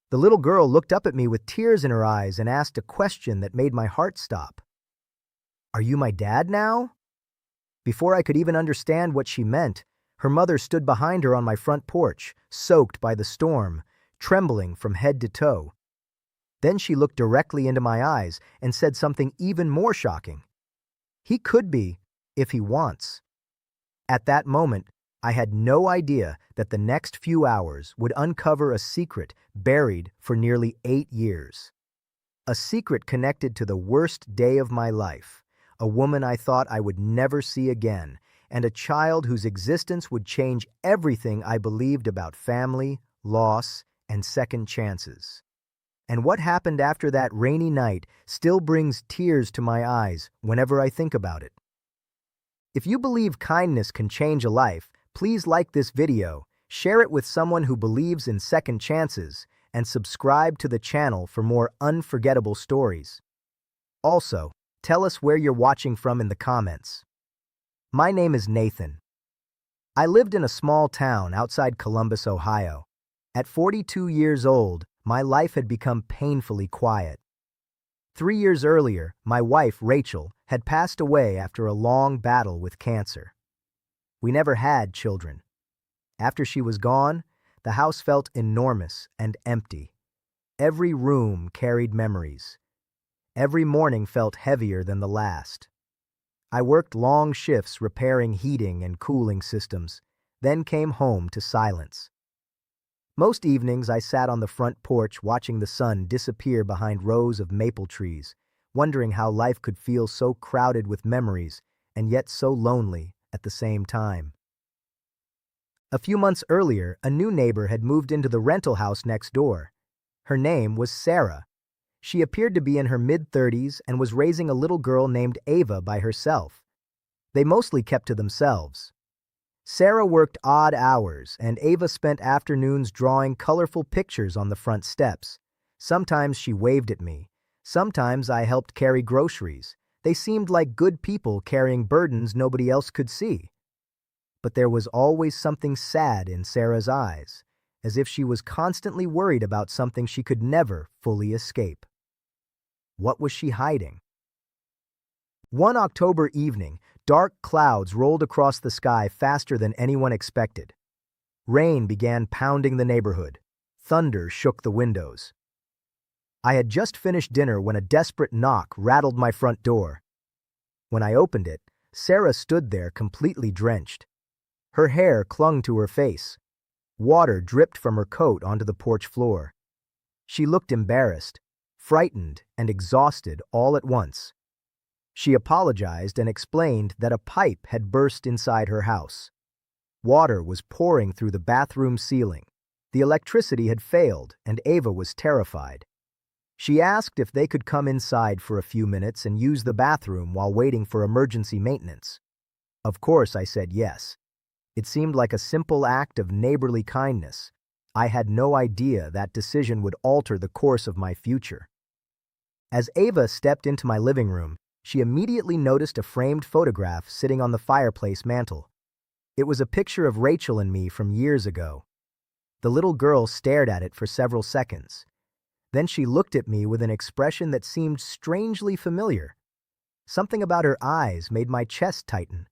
The little girl looked up at me with tears in her eyes and asked a question that made my heart stop. "Are you my dad now?" Before I could even understand what she meant, her mother stood behind her on my front porch, soaked by the storm, trembling from head to toe. Then she looked directly into my eyes and said something even more shocking. "He could be, if he wants." At that moment, I had no idea that the next few hours would uncover a secret buried for nearly 8 years. A secret connected to the worst day of my life, a woman I thought I would never see again, and a child whose existence would change everything I believed about family, loss, and second chances. And what happened after that rainy night still brings tears to my eyes whenever I think about it. If you believe kindness can change a life, please like this video, share it with someone who believes in second chances, and subscribe to the channel for more unforgettable stories. Also, tell us where you're watching from in the comments. My name is Nathan. I lived in a small town outside Columbus, Ohio. At 42 years old, my life had become painfully quiet. 3 years earlier, my wife, Rachel, had passed away after a long battle with cancer. We never had children. After she was gone, the house felt enormous and empty. Every room carried memories. Every morning felt heavier than the last. I worked long shifts repairing heating and cooling systems, then came home to silence. Most evenings I sat on the front porch watching the sun disappear behind rows of maple trees, wondering how life could feel so crowded with memories and yet so lonely at the same time. A few months earlier, a new neighbor had moved into the rental house next door. Her name was Sarah. She appeared to be in her mid-30s and was raising a little girl named Ava by herself. They mostly kept to themselves. Sarah worked odd hours, and Ava spent afternoons drawing colorful pictures on the front steps. Sometimes she waved at me. Sometimes I helped carry groceries. They seemed like good people carrying burdens nobody else could see. But there was always something sad in Sarah's eyes, as if she was constantly worried about something she could never fully escape. What was she hiding? One October evening, dark clouds rolled across the sky faster than anyone expected. Rain began pounding the neighborhood. Thunder shook the windows. I had just finished dinner when a desperate knock rattled my front door. When I opened it, Sarah stood there completely drenched. Her hair clung to her face. Water dripped from her coat onto the porch floor. She looked embarrassed, frightened, and exhausted all at once. She apologized and explained that a pipe had burst inside her house. Water was pouring through the bathroom ceiling. The electricity had failed, and Ava was terrified. She asked if they could come inside for a few minutes and use the bathroom while waiting for emergency maintenance. Of course, I said yes. It seemed like a simple act of neighborly kindness. I had no idea that decision would alter the course of my future. As Ava stepped into my living room, she immediately noticed a framed photograph sitting on the fireplace mantel. It was a picture of Rachel and me from years ago. The little girl stared at it for several seconds. Then she looked at me with an expression that seemed strangely familiar. Something about her eyes made my chest tighten.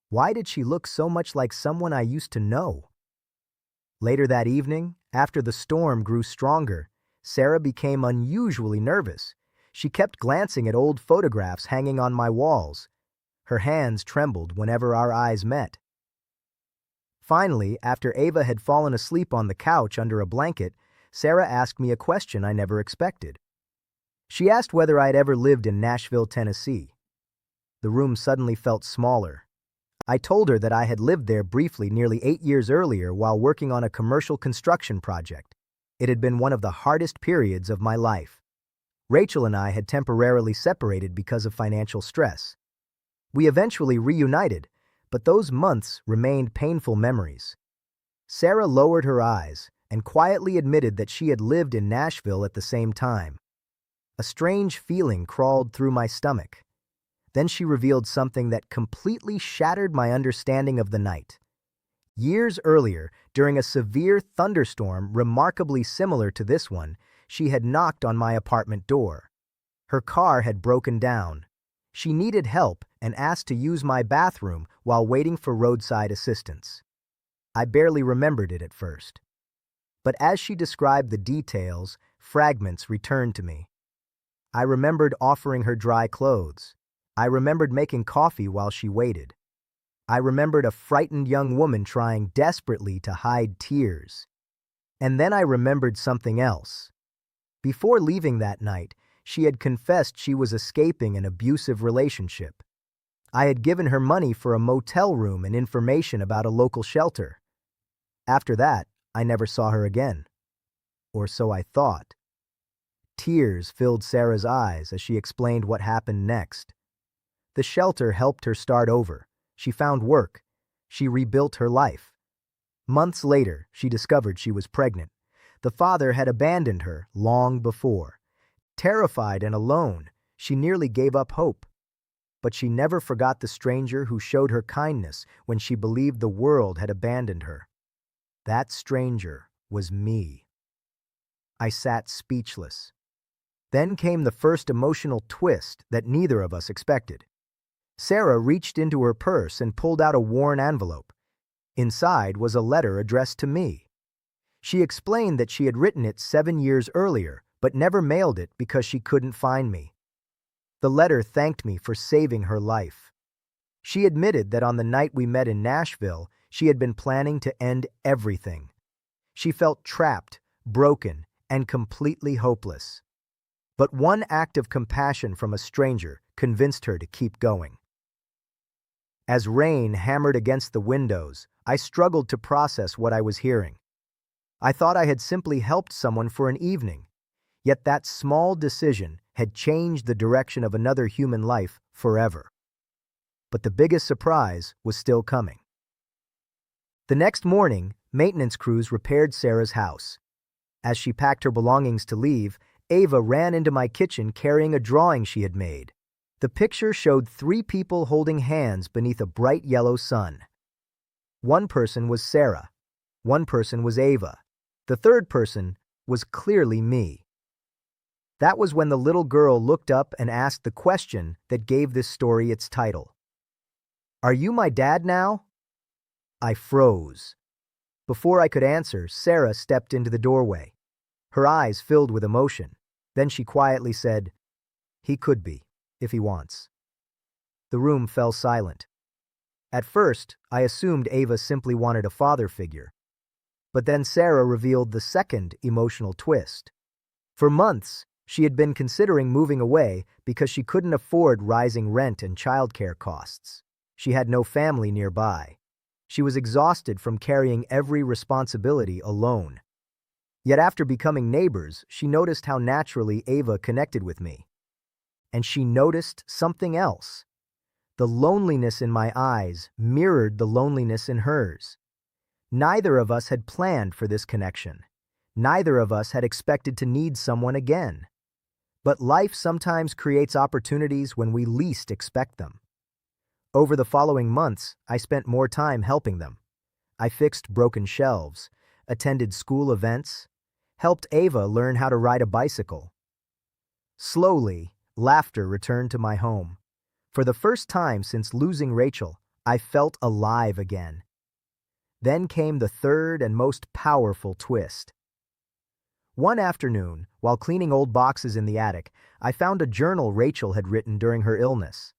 Why did she look so much like someone I used to know? Later that evening, after the storm grew stronger, Sarah became unusually nervous. She kept glancing at old photographs hanging on my walls. Her hands trembled whenever our eyes met. Finally, after Ava had fallen asleep on the couch under a blanket, Sarah asked me a question I never expected. She asked whether I had ever lived in Nashville, Tennessee. The room suddenly felt smaller. I told her that I had lived there briefly nearly 8 years earlier while working on a commercial construction project. It had been one of the hardest periods of my life. Rachel and I had temporarily separated because of financial stress. We eventually reunited, but those months remained painful memories. Sarah lowered her eyes and quietly admitted that she had lived in Nashville at the same time. A strange feeling crawled through my stomach. Then she revealed something that completely shattered my understanding of the night. Years earlier, during a severe thunderstorm remarkably similar to this one, she had knocked on my apartment door. Her car had broken down. She needed help and asked to use my bathroom while waiting for roadside assistance. I barely remembered it at first. But as she described the details, fragments returned to me. I remembered offering her dry clothes. I remembered making coffee while she waited. I remembered a frightened young woman trying desperately to hide tears. And then I remembered something else. Before leaving that night, she had confessed she was escaping an abusive relationship. I had given her money for a motel room and information about a local shelter. After that, I never saw her again. Or so I thought. Tears filled Sarah's eyes as she explained what happened next. The shelter helped her start over. She found work. She rebuilt her life. Months later, she discovered she was pregnant. The father had abandoned her long before. Terrified and alone, she nearly gave up hope. But she never forgot the stranger who showed her kindness when she believed the world had abandoned her. That stranger was me. I sat speechless. Then came the first emotional twist that neither of us expected. Sarah reached into her purse and pulled out a worn envelope. Inside was a letter addressed to me. She explained that she had written it 7 years earlier, but never mailed it because she couldn't find me. The letter thanked me for saving her life. She admitted that on the night we met in Nashville, she had been planning to end everything. She felt trapped, broken, and completely hopeless. But one act of compassion from a stranger convinced her to keep going. As rain hammered against the windows, I struggled to process what I was hearing. I thought I had simply helped someone for an evening, yet that small decision had changed the direction of another human life forever. But the biggest surprise was still coming. The next morning, maintenance crews repaired Sarah's house. As she packed her belongings to leave, Ava ran into my kitchen carrying a drawing she had made. The picture showed 3 people holding hands beneath a bright yellow sun. One person was Sarah. One person was Ava. The third person was clearly me. That was when the little girl looked up and asked the question that gave this story its title. "Are you my dad now?" I froze. Before I could answer, Sarah stepped into the doorway. Her eyes filled with emotion. Then she quietly said, "He could be, if he wants." The room fell silent. At first, I assumed Ava simply wanted a father figure. But then Sarah revealed the second emotional twist. For months, she had been considering moving away because she couldn't afford rising rent and childcare costs. She had no family nearby. She was exhausted from carrying every responsibility alone. Yet after becoming neighbors, she noticed how naturally Ava connected with me. And she noticed something else. The loneliness in my eyes mirrored the loneliness in hers. Neither of us had planned for this connection. Neither of us had expected to need someone again. But life sometimes creates opportunities when we least expect them. Over the following months, I spent more time helping them. I fixed broken shelves, attended school events, helped Ava learn how to ride a bicycle. Slowly, laughter returned to my home. For the first time since losing Rachel, I felt alive again. Then came the third and most powerful twist. One afternoon, while cleaning old boxes in the attic, I found a journal Rachel had written during her illness.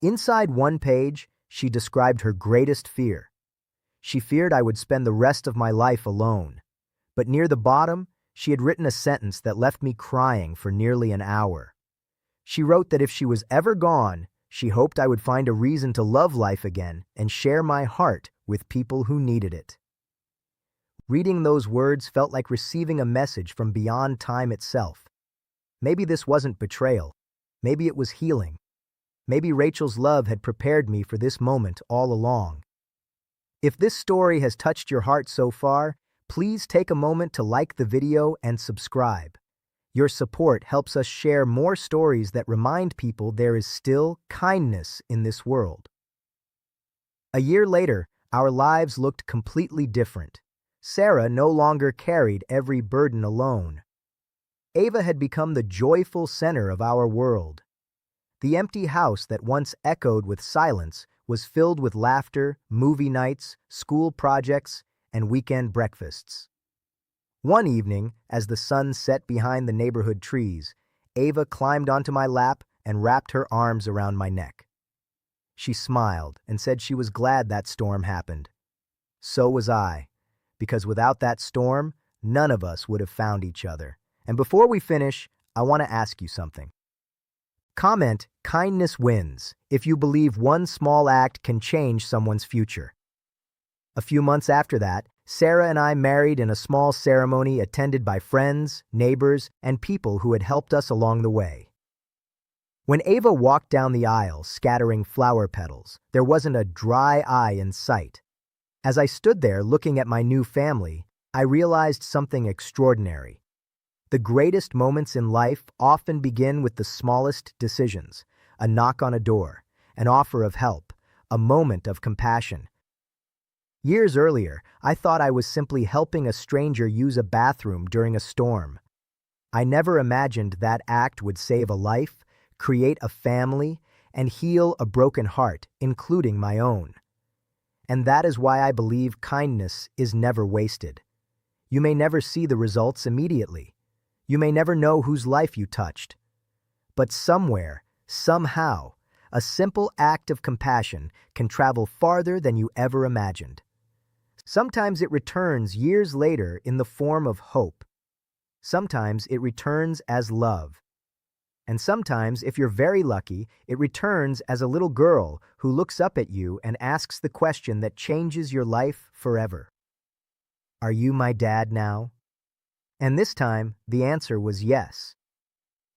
Inside one page, she described her greatest fear. She feared I would spend the rest of my life alone. But near the bottom, she had written a sentence that left me crying for nearly an hour. She wrote that if she was ever gone, she hoped I would find a reason to love life again and share my heart with people who needed it. Reading those words felt like receiving a message from beyond time itself. Maybe this wasn't betrayal. Maybe it was healing. Maybe Rachel's love had prepared me for this moment all along. If this story has touched your heart so far, please take a moment to like the video and subscribe. Your support helps us share more stories that remind people there is still kindness in this world. A year later, Our lives looked completely different. Sarah no longer carried every burden alone. Ava had become the joyful center of our world. The empty house that once echoed with silence was filled with laughter, movie nights, school projects, and weekend breakfasts. One evening, as the sun set behind the neighborhood trees, Ava climbed onto my lap and wrapped her arms around my neck. She smiled and said she was glad that storm happened. So was I, because without that storm, none of us would have found each other. And before we finish, I want to ask you something. Comment, "Kindness wins," if you believe one small act can change someone's future. A few months after that, Sarah and I married in a small ceremony attended by friends, neighbors, and people who had helped us along the way. When Ava walked down the aisle scattering flower petals, there wasn't a dry eye in sight. As I stood there looking at my new family, I realized something extraordinary. The greatest moments in life often begin with the smallest decisions: a knock on a door, an offer of help, a moment of compassion. Years earlier, I thought I was simply helping a stranger use a bathroom during a storm. I never imagined that act would save a life, create a family, and heal a broken heart, including my own. And that is why I believe kindness is never wasted. You may never see the results immediately. You may never know whose life you touched. But somewhere, somehow, a simple act of compassion can travel farther than you ever imagined. Sometimes it returns years later in the form of hope. Sometimes it returns as love. And sometimes, if you're very lucky, it returns as a little girl who looks up at you and asks the question that changes your life forever. Are you my dad now? And this time, the answer was yes.